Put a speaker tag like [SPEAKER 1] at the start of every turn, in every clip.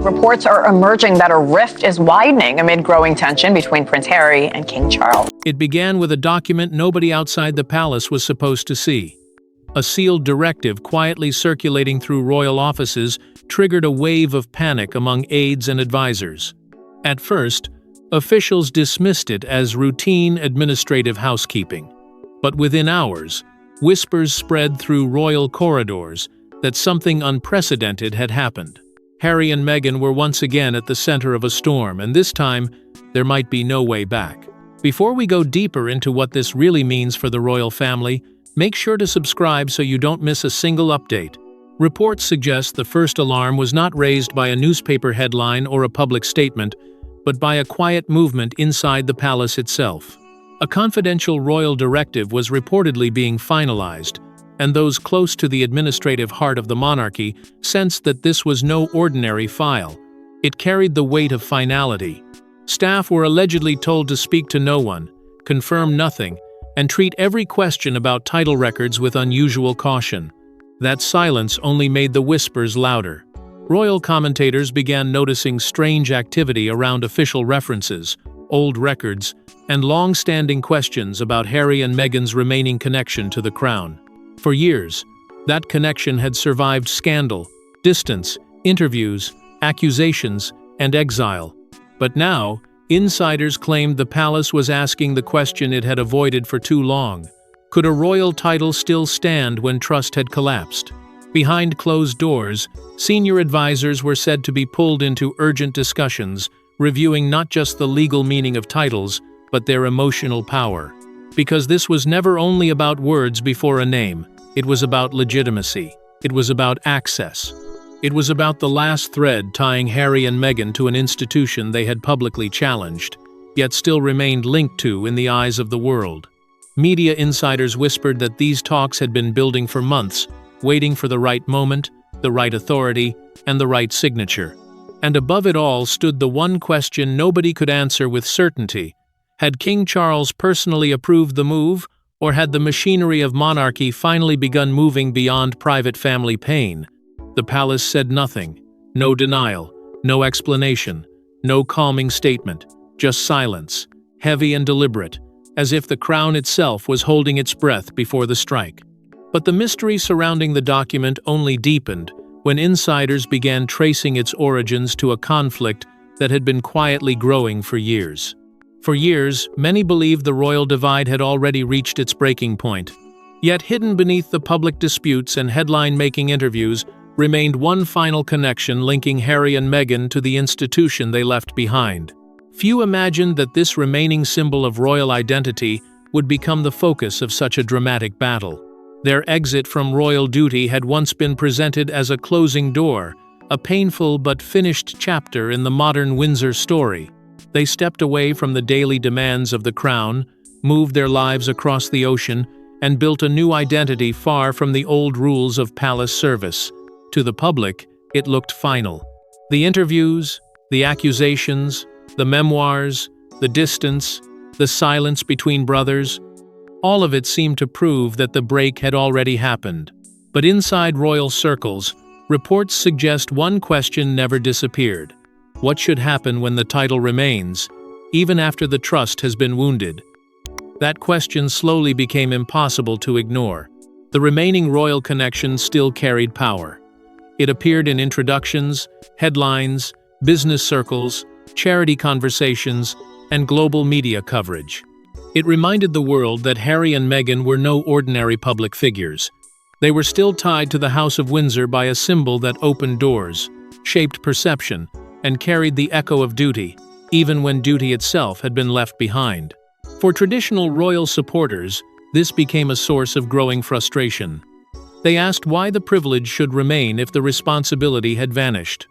[SPEAKER 1] Reports are emerging that a rift is widening amid growing tension between Prince Harry and King Charles.
[SPEAKER 2] It began with a document nobody outside the palace was supposed to see. A sealed directive quietly circulating through royal offices triggered a wave of panic among aides and advisors. At first, officials dismissed it as routine administrative housekeeping. But within hours, whispers spread through royal corridors that something unprecedented had happened. Harry and Meghan were once again at the center of a storm, and this time, there might be no way back. Before we go deeper into what this really means for the royal family, make sure to subscribe so you don't miss a single update. Reports suggest the first alarm was not raised by a newspaper headline or a public statement, but by a quiet movement inside the palace itself. A confidential royal directive was reportedly being finalized, and those close to the administrative heart of the monarchy sensed that this was no ordinary file. It carried the weight of finality. Staff were allegedly told to speak to no one, confirm nothing, and treat every question about title records with unusual caution. That silence only made the whispers louder. Royal commentators began noticing strange activity around official references, old records, and long-standing questions about Harry and Meghan's remaining connection to the crown. For years, that connection had survived scandal, distance, interviews, accusations, and exile. But now, insiders claimed the palace was asking the question it had avoided for too long. Could a royal title still stand when trust had collapsed? Behind closed doors, senior advisors were said to be pulled into urgent discussions, reviewing not just the legal meaning of titles, but their emotional power. Because this was never only about words before a name, it was about legitimacy. It was about access. It was about the last thread tying Harry and Meghan to an institution they had publicly challenged, yet still remained linked to in the eyes of the world. Media insiders whispered that these talks had been building for months, waiting for the right moment, the right authority, and the right signature. And above it all stood the one question nobody could answer with certainty. Had King Charles personally approved the move, or had the machinery of monarchy finally begun moving beyond private family pain? The palace said nothing. No denial, no explanation, no calming statement, just silence, heavy and deliberate, as if the crown itself was holding its breath before the strike. But the mystery surrounding the document only deepened when insiders began tracing its origins to a conflict that had been quietly growing for years. For years, many believed the royal divide had already reached its breaking point. Yet hidden beneath the public disputes and headline-making interviews remained one final connection linking Harry and Meghan to the institution they left behind. Few imagined that this remaining symbol of royal identity would become the focus of such a dramatic battle. Their exit from royal duty had once been presented as a closing door, a painful but finished chapter in the modern Windsor story. They stepped away from the daily demands of the crown, moved their lives across the ocean, and built a new identity far from the old rules of palace service. To the public, it looked final. The interviews, the accusations, the memoirs, the distance, the silence between brothers, all of it seemed to prove that the break had already happened. But inside royal circles, reports suggest one question never disappeared. What should happen when the title remains, even after the trust has been wounded? That question slowly became impossible to ignore. The remaining royal connection still carried power. It appeared in introductions, headlines, business circles, charity conversations, and global media coverage. It reminded the world that Harry and Meghan were no ordinary public figures. They were still tied to the House of Windsor by a symbol that opened doors, shaped perception, and carried the echo of duty, even when duty itself had been left behind. For traditional royal supporters, this became a source of growing frustration. They asked why the privilege should remain if the responsibility had vanished.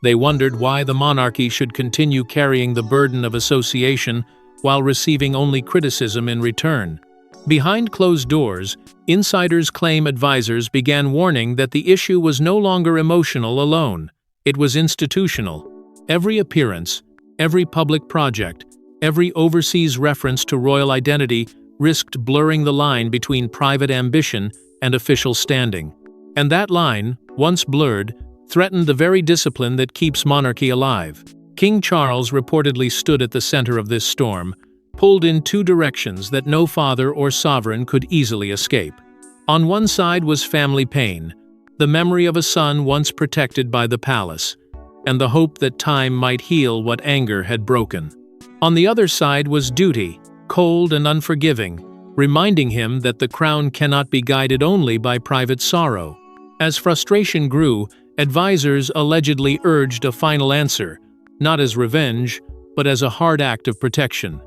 [SPEAKER 2] They wondered why the monarchy should continue carrying the burden of association while receiving only criticism in return. Behind closed doors, insiders claim advisors began warning that the issue was no longer emotional alone. It was institutional. Every appearance, every public project, every overseas reference to royal identity risked blurring the line between private ambition and official standing. And that line, once blurred, threatened the very discipline that keeps monarchy alive. King Charles reportedly stood at the center of this storm, pulled in two directions that no father or sovereign could easily escape. On one side was family pain, the memory of a son once protected by the palace, and the hope that time might heal what anger had broken. On the other side was duty, cold and unforgiving, reminding him that the crown cannot be guided only by private sorrow. As frustration grew, advisors allegedly urged a final answer, not as revenge, but as a hard act of protection.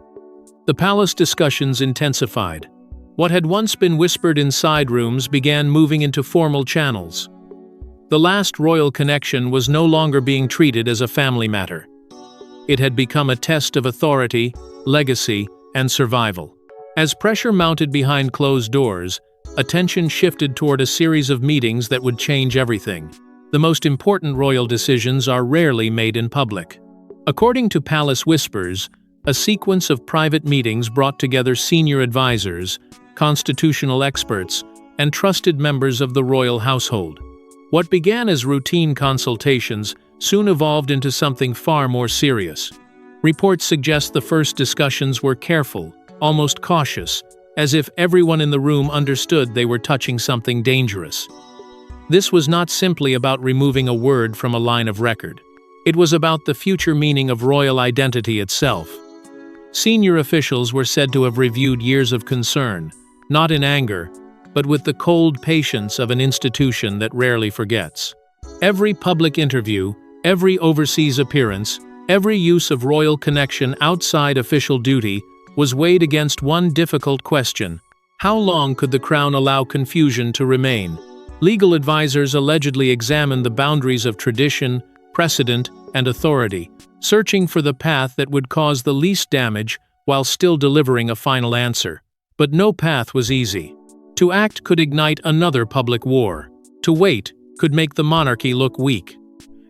[SPEAKER 2] The palace discussions intensified. What had once been whispered in side rooms began moving into formal channels. The last royal connection was no longer being treated as a family matter. It had become a test of authority, legacy, and survival. As pressure mounted behind closed doors, attention shifted toward a series of meetings that would change everything. The most important royal decisions are rarely made in public. According to Palace Whispers, a sequence of private meetings brought together senior advisors, constitutional experts, and trusted members of the royal household. What began as routine consultations soon evolved into something far more serious. Reports suggest the first discussions were careful, almost cautious, as if everyone in the room understood they were touching something dangerous. This was not simply about removing a word from a line of record. It was about the future meaning of royal identity itself. Senior officials were said to have reviewed years of concern, not in anger, but with the cold patience of an institution that rarely forgets. Every public interview, every overseas appearance, every use of royal connection outside official duty was weighed against one difficult question: how long could the crown allow confusion to remain? Legal advisors allegedly examined the boundaries of tradition, precedent, and authority, searching for the path that would cause the least damage while still delivering a final answer. But no path was easy. To act could ignite another public war. To wait could make the monarchy look weak.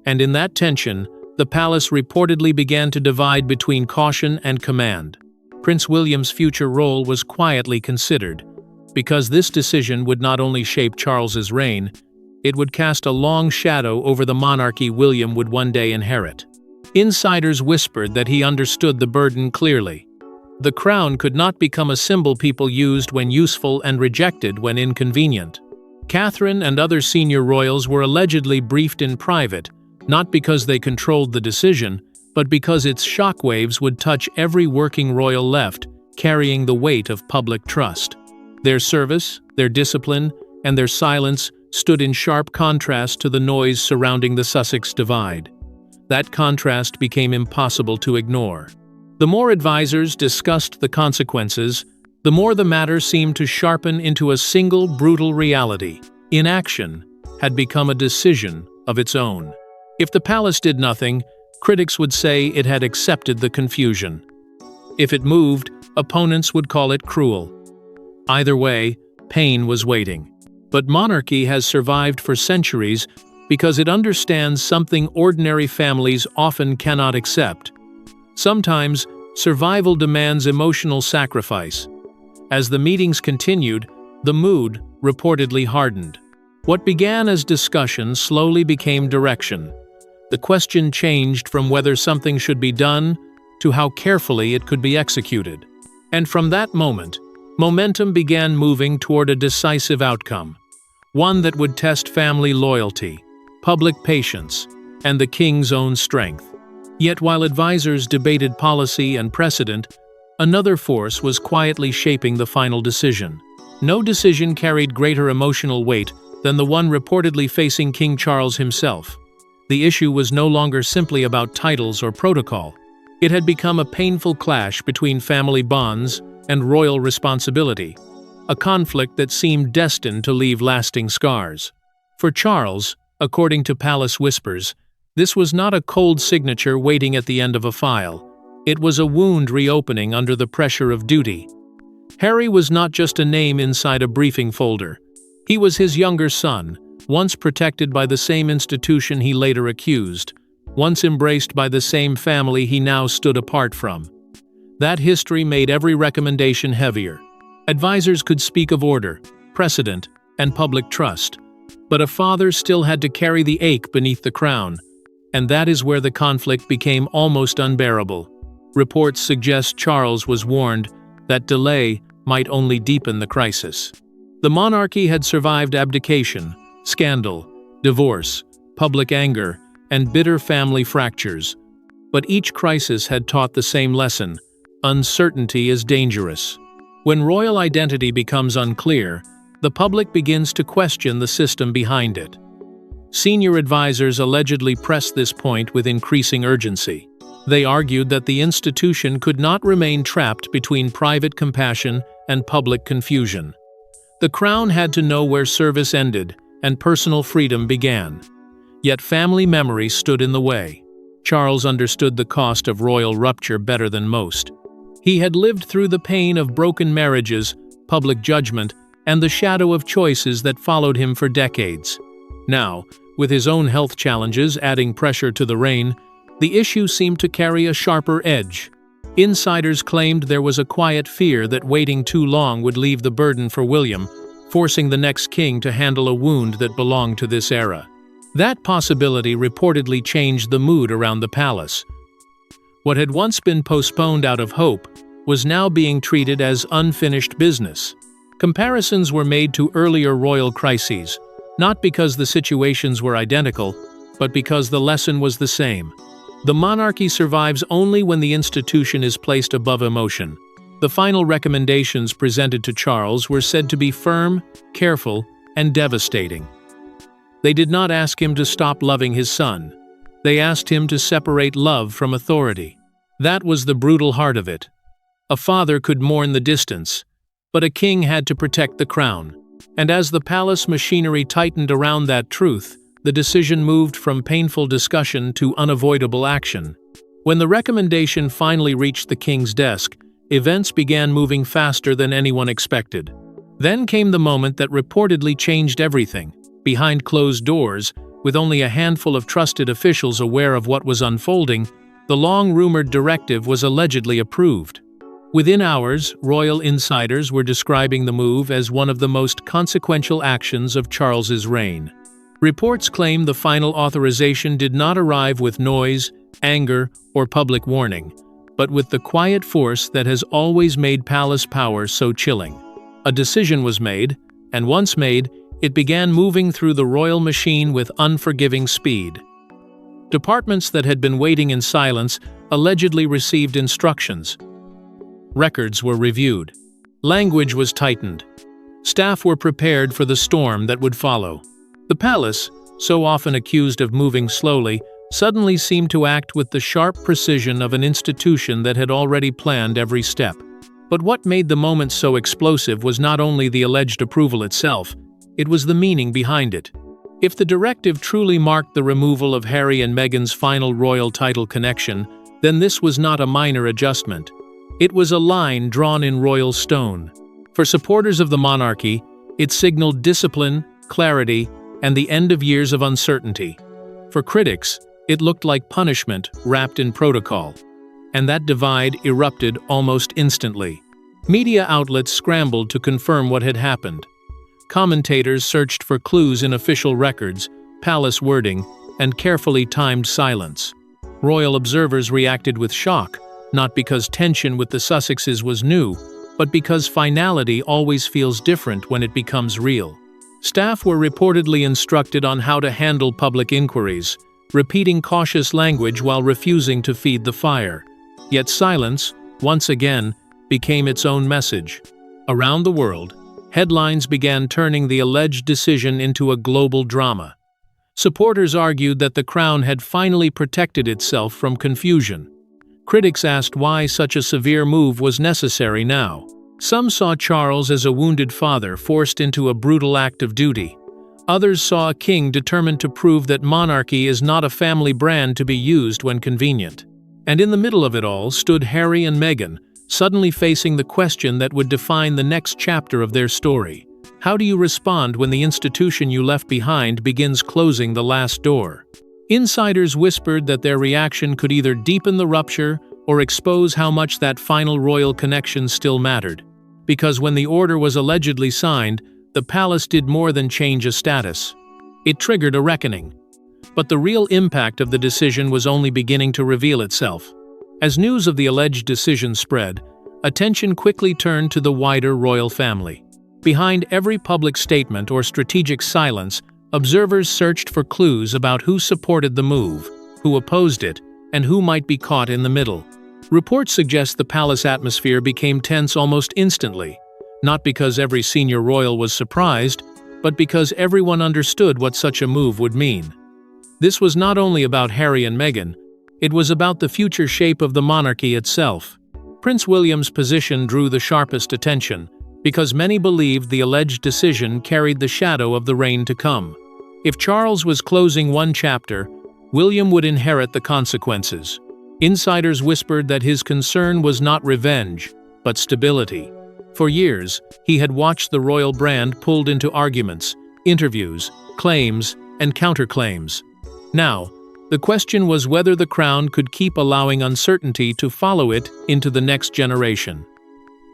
[SPEAKER 2] And in that tension, the palace reportedly began to divide between caution and command. Prince William's future role was quietly considered, because this decision would not only shape Charles's reign, it would cast a long shadow over the monarchy William would one day inherit. Insiders whispered that he understood the burden clearly. The crown could not become a symbol people used when useful and rejected when inconvenient. Catherine and other senior royals were allegedly briefed in private, not because they controlled the decision, but because its shockwaves would touch every working royal left, carrying the weight of public trust. Their service, their discipline, and their silence stood in sharp contrast to the noise surrounding the Sussex divide. That contrast became impossible to ignore. The more advisors discussed the consequences, the more the matter seemed to sharpen into a single brutal reality. Inaction had become a decision of its own. If the palace did nothing, critics would say it had accepted the confusion. If it moved, opponents would call it cruel. Either way, pain was waiting. But monarchy has survived for centuries because it understands something ordinary families often cannot accept. Sometimes, survival demands emotional sacrifice. As the meetings continued, the mood reportedly hardened. What began as discussion slowly became direction. The question changed from whether something should be done to how carefully it could be executed. And from that moment, momentum began moving toward a decisive outcome, one that would test family loyalty, public patience, and the king's own strength. Yet while advisors debated policy and precedent, another force was quietly shaping the final decision. No decision carried greater emotional weight than the one reportedly facing King Charles himself. The issue was no longer simply about titles or protocol. It had become a painful clash between family bonds and royal responsibility, a conflict that seemed destined to leave lasting scars. For Charles, according to Palace Whispers, this was not a cold signature waiting at the end of a file. It was a wound reopening under the pressure of duty. Harry was not just a name inside a briefing folder. He was his younger son, once protected by the same institution he later accused, once embraced by the same family he now stood apart from. That history made every recommendation heavier. Advisors could speak of order, precedent, and public trust, But a father still had to carry the ache beneath the crown, and that is where the conflict became almost unbearable. Reports suggest Charles was warned that delay might only deepen the crisis. The monarchy had survived abdication, scandal, divorce, public anger, and bitter family fractures. But each crisis had taught the same lesson: uncertainty is dangerous. When royal identity becomes unclear, the public begins to question the system behind it. Senior advisors allegedly pressed this point with increasing urgency. They argued that the institution could not remain trapped between private compassion and public confusion. The crown had to know where service ended and personal freedom began. Yet family memory stood in the way. Charles understood the cost of royal rupture better than most. He had lived through the pain of broken marriages, public judgment, and the shadow of choices that followed him for decades. Now, with his own health challenges adding pressure to the reign, the issue seemed to carry a sharper edge. Insiders claimed there was a quiet fear that waiting too long would leave the burden for William, forcing the next king to handle a wound that belonged to this era. That possibility reportedly changed the mood around the palace. What had once been postponed out of hope was now being treated as unfinished business. Comparisons were made to earlier royal crises, not because the situations were identical, but because the lesson was the same. The monarchy survives only when the institution is placed above emotion. The final recommendations presented to Charles were said to be firm, careful, and devastating. They did not ask him to stop loving his son. They asked him to separate love from authority. That was the brutal heart of it. A father could mourn the distance, but a king had to protect the crown. And as the palace machinery tightened around that truth, the decision moved from painful discussion to unavoidable action. When the recommendation finally reached the king's desk, events began moving faster than anyone expected. Then came the moment that reportedly changed everything. Behind closed doors, with only a handful of trusted officials aware of what was unfolding, the long-rumored directive was allegedly approved. Within hours, royal insiders were describing the move as one of the most consequential actions of Charles's reign. Reports claim the final authorization did not arrive with noise, anger, or public warning, but with the quiet force that has always made palace power so chilling. A decision was made, and once made, it began moving through the royal machine with unforgiving speed. Departments that had been waiting in silence allegedly received instructions. Records were reviewed. Language was tightened. Staff were prepared for the storm that would follow. The palace, so often accused of moving slowly, suddenly seemed to act with the sharp precision of an institution that had already planned every step. But what made the moment so explosive was not only the alleged approval itself, it was the meaning behind it. If the directive truly marked the removal of Harry and Meghan's final royal title connection, then this was not a minor adjustment. It was a line drawn in royal stone. For supporters of the monarchy, it signaled discipline, clarity, and the end of years of uncertainty. For critics, it looked like punishment wrapped in protocol. And that divide erupted almost instantly. Media outlets scrambled to confirm what had happened. Commentators searched for clues in official records, palace wording, and carefully timed silence. Royal observers reacted with shock, not because tension with the Sussexes was new, but because finality always feels different when it becomes real. Staff were reportedly instructed on how to handle public inquiries, repeating cautious language while refusing to feed the fire. Yet silence, once again, became its own message. Around the world, headlines began turning the alleged decision into a global drama. Supporters argued that the crown had finally protected itself from confusion. Critics asked why such a severe move was necessary now. Some saw Charles as a wounded father forced into a brutal act of duty. Others saw a king determined to prove that monarchy is not a family brand to be used when convenient. And in the middle of it all stood Harry and Meghan, suddenly facing the question that would define the next chapter of their story. How do you respond when the institution you left behind begins closing the last door? Insiders whispered that their reaction could either deepen the rupture or expose how much that final royal connection still mattered. Because when the order was allegedly signed, the palace did more than change a status. It triggered a reckoning. But the real impact of the decision was only beginning to reveal itself. As news of the alleged decision spread, attention quickly turned to the wider royal family. Behind every public statement or strategic silence, observers searched for clues about who supported the move, who opposed it, and who might be caught in the middle. Reports suggest the palace atmosphere became tense almost instantly, not because every senior royal was surprised, but because everyone understood what such a move would mean. This was not only about Harry and Meghan, it was about the future shape of the monarchy itself. Prince William's position drew the sharpest attention, because many believed the alleged decision carried the shadow of the reign to come. If Charles was closing one chapter, William would inherit the consequences. Insiders whispered that his concern was not revenge, but stability. For years, he had watched the royal brand pulled into arguments, interviews, claims, and counterclaims. Now, the question was whether the crown could keep allowing uncertainty to follow it into the next generation.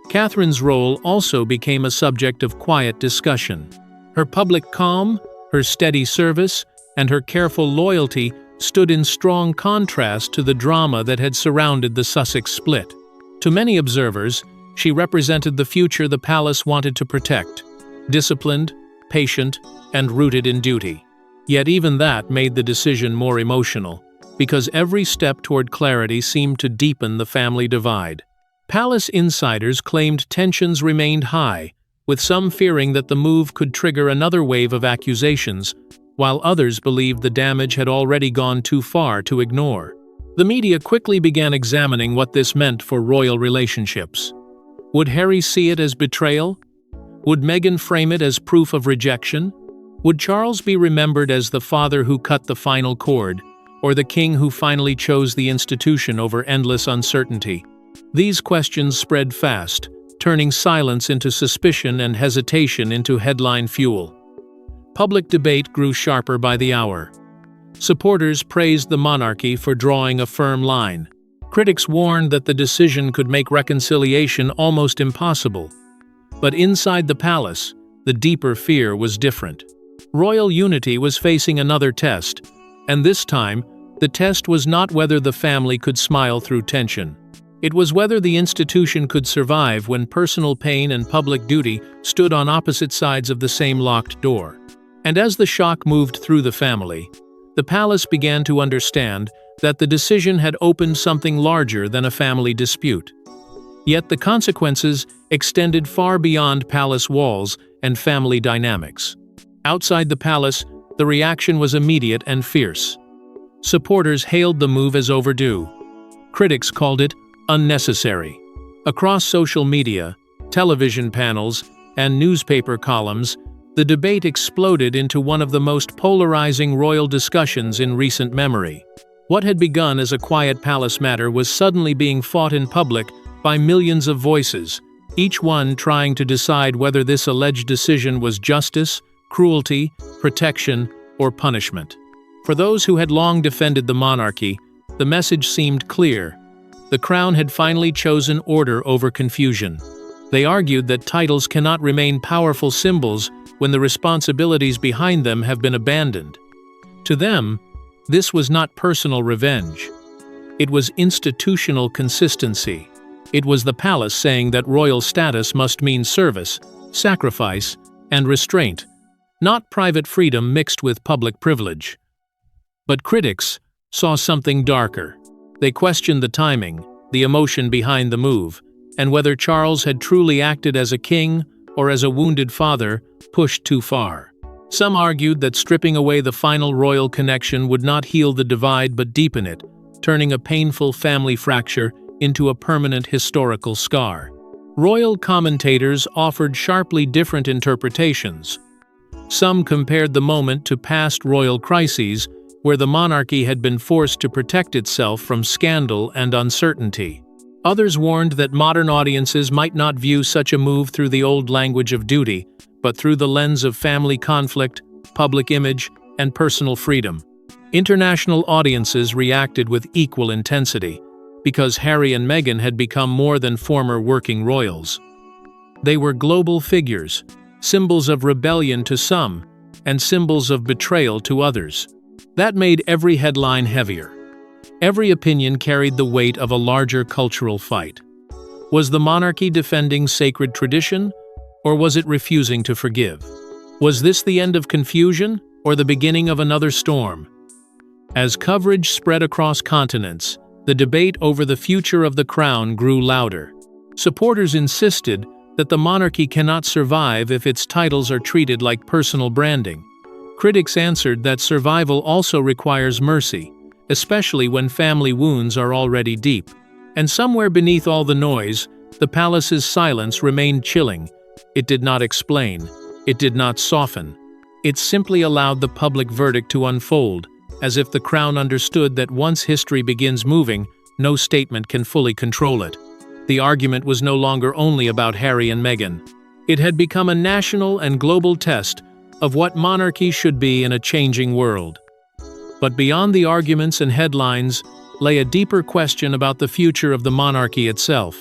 [SPEAKER 2] Catherine's role also became a subject of quiet discussion. Her public calm, her steady service, and her careful loyalty stood in strong contrast to the drama that had surrounded the Sussex split. To many observers, she represented the future the palace wanted to protect, disciplined, patient, and rooted in duty. Yet even that made the decision more emotional, because every step toward clarity seemed to deepen the family divide. Palace insiders claimed tensions remained high, with some fearing that the move could trigger another wave of accusations, while others believed the damage had already gone too far to ignore. The media quickly began examining what this meant for royal relationships. Would Harry see it as betrayal? Would Meghan frame it as proof of rejection? Would Charles be remembered as the father who cut the final cord, or the king who finally chose the institution over endless uncertainty? These questions spread fast, turning silence into suspicion and hesitation into headline fuel. Public debate grew sharper by the hour. Supporters praised the monarchy for drawing a firm line. Critics warned that the decision could make reconciliation almost impossible. But inside the palace, the deeper fear was different. Royal unity was facing another test, and this time, the test was not whether the family could smile through tension. It was whether the institution could survive when personal pain and public duty stood on opposite sides of the same locked door. And as the shock moved through the family, the palace began to understand that the decision had opened something larger than a family dispute. Yet the consequences extended far beyond palace walls and family dynamics. Outside the palace, the reaction was immediate and fierce. Supporters hailed the move as overdue. Critics called it unnecessary. Across social media, television panels, and newspaper columns, the debate exploded into one of the most polarizing royal discussions in recent memory. What had begun as a quiet palace matter was suddenly being fought in public by millions of voices, each one trying to decide whether this alleged decision was justice, cruelty, protection, or punishment. For those who had long defended the monarchy, the message seemed clear. The crown had finally chosen order over confusion. They argued that titles cannot remain powerful symbols when the responsibilities behind them have been abandoned. To them, this was not personal revenge. It was institutional consistency. It was the palace saying that royal status must mean service, sacrifice, and restraint, not private freedom mixed with public privilege. But critics saw something darker. They questioned the timing, the emotion behind the move, and whether Charles had truly acted as a king or as a wounded father pushed too far. Some argued that stripping away the final royal connection would not heal the divide but deepen it, turning a painful family fracture into a permanent historical scar. Royal commentators offered sharply different interpretations. Some compared the moment to past royal crises, where the monarchy had been forced to protect itself from scandal and uncertainty. Others warned that modern audiences might not view such a move through the old language of duty, but through the lens of family conflict, public image, and personal freedom. International audiences reacted with equal intensity, because Harry and Meghan had become more than former working royals. They were global figures, symbols of rebellion to some, and symbols of betrayal to others. That made every headline heavier. Every opinion carried the weight of a larger cultural fight. Was the monarchy defending sacred tradition, or was it refusing to forgive? Was this the end of confusion, or the beginning of another storm? As coverage spread across continents, the debate over the future of the crown grew louder. Supporters insisted that the monarchy cannot survive if its titles are treated like personal branding. Critics answered that survival also requires mercy, especially when family wounds are already deep. And somewhere beneath all the noise, the palace's silence remained chilling. It did not explain. It did not soften. It simply allowed the public verdict to unfold, as if the crown understood that once history begins moving, no statement can fully control it. The argument was no longer only about Harry and Meghan. It had become a national and global test of what monarchy should be in a changing world. But beyond the arguments and headlines lay a deeper question about the future of the monarchy itself.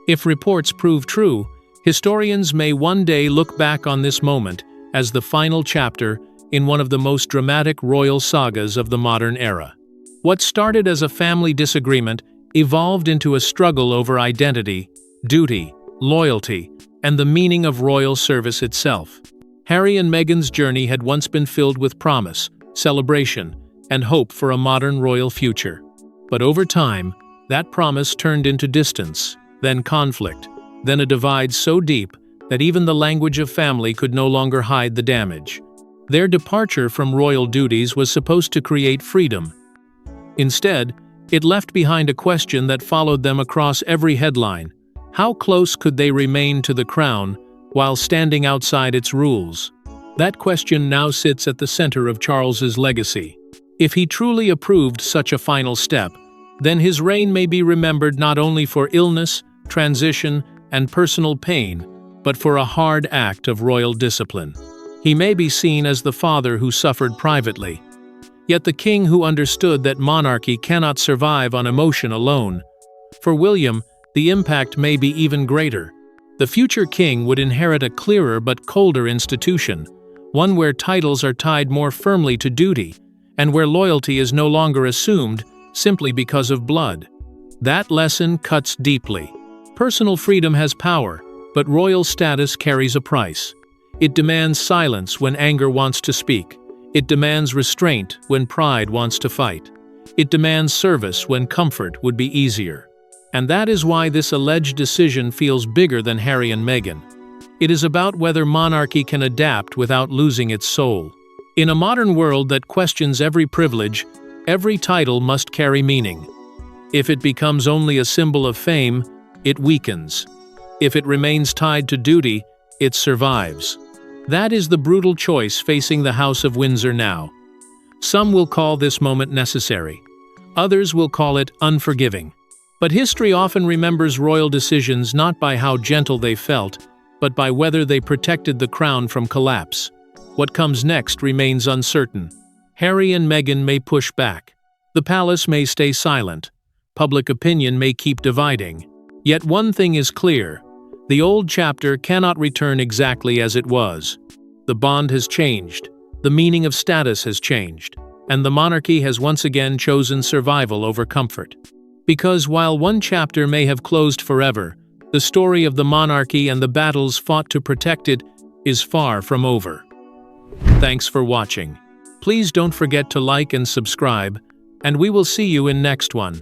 [SPEAKER 2] If reports prove true, historians may one day look back on this moment as the final chapter in one of the most dramatic royal sagas of the modern era. What started as a family disagreement evolved into a struggle over identity, duty, loyalty, and the meaning of royal service itself. Harry and Meghan's journey had once been filled with promise, celebration, and hope for a modern royal future. But over time, that promise turned into distance, then conflict, then a divide so deep that even the language of family could no longer hide the damage. Their departure from royal duties was supposed to create freedom. Instead, it left behind a question that followed them across every headline. How close could they remain to the crown while standing outside its rules? That question now sits at the center of Charles's legacy. If he truly approved such a final step, then his reign may be remembered not only for illness, transition, and personal pain, but for a hard act of royal discipline. He may be seen as the father who suffered privately, yet the king who understood that monarchy cannot survive on emotion alone. For William, the impact may be even greater. The future king would inherit a clearer but colder institution, one where titles are tied more firmly to duty, and where loyalty is no longer assumed simply because of blood. That lesson cuts deeply. Personal freedom has power, but royal status carries a price. It demands silence when anger wants to speak. It demands restraint when pride wants to fight. It demands service when comfort would be easier. And that is why this alleged decision feels bigger than Harry and Meghan. It is about whether monarchy can adapt without losing its soul. In a modern world that questions every privilege, every title must carry meaning. If it becomes only a symbol of fame, it weakens. If it remains tied to duty, it survives. That is the brutal choice facing the House of Windsor now. Some will call this moment necessary. Others will call it unforgiving. But history often remembers royal decisions not by how gentle they felt, but by whether they protected the crown from collapse. What comes next remains uncertain. Harry and Meghan may push back. The palace may stay silent. Public opinion may keep dividing. Yet one thing is clear. The old chapter cannot return exactly as it was. The bond has changed. The meaning of status has changed. And the monarchy has once again chosen survival over comfort. Because while one chapter may have closed forever, the story of the monarchy and the battles fought to protect it is far from over. Thanks for watching. Please don't forget to like and subscribe, and we will see you in next one.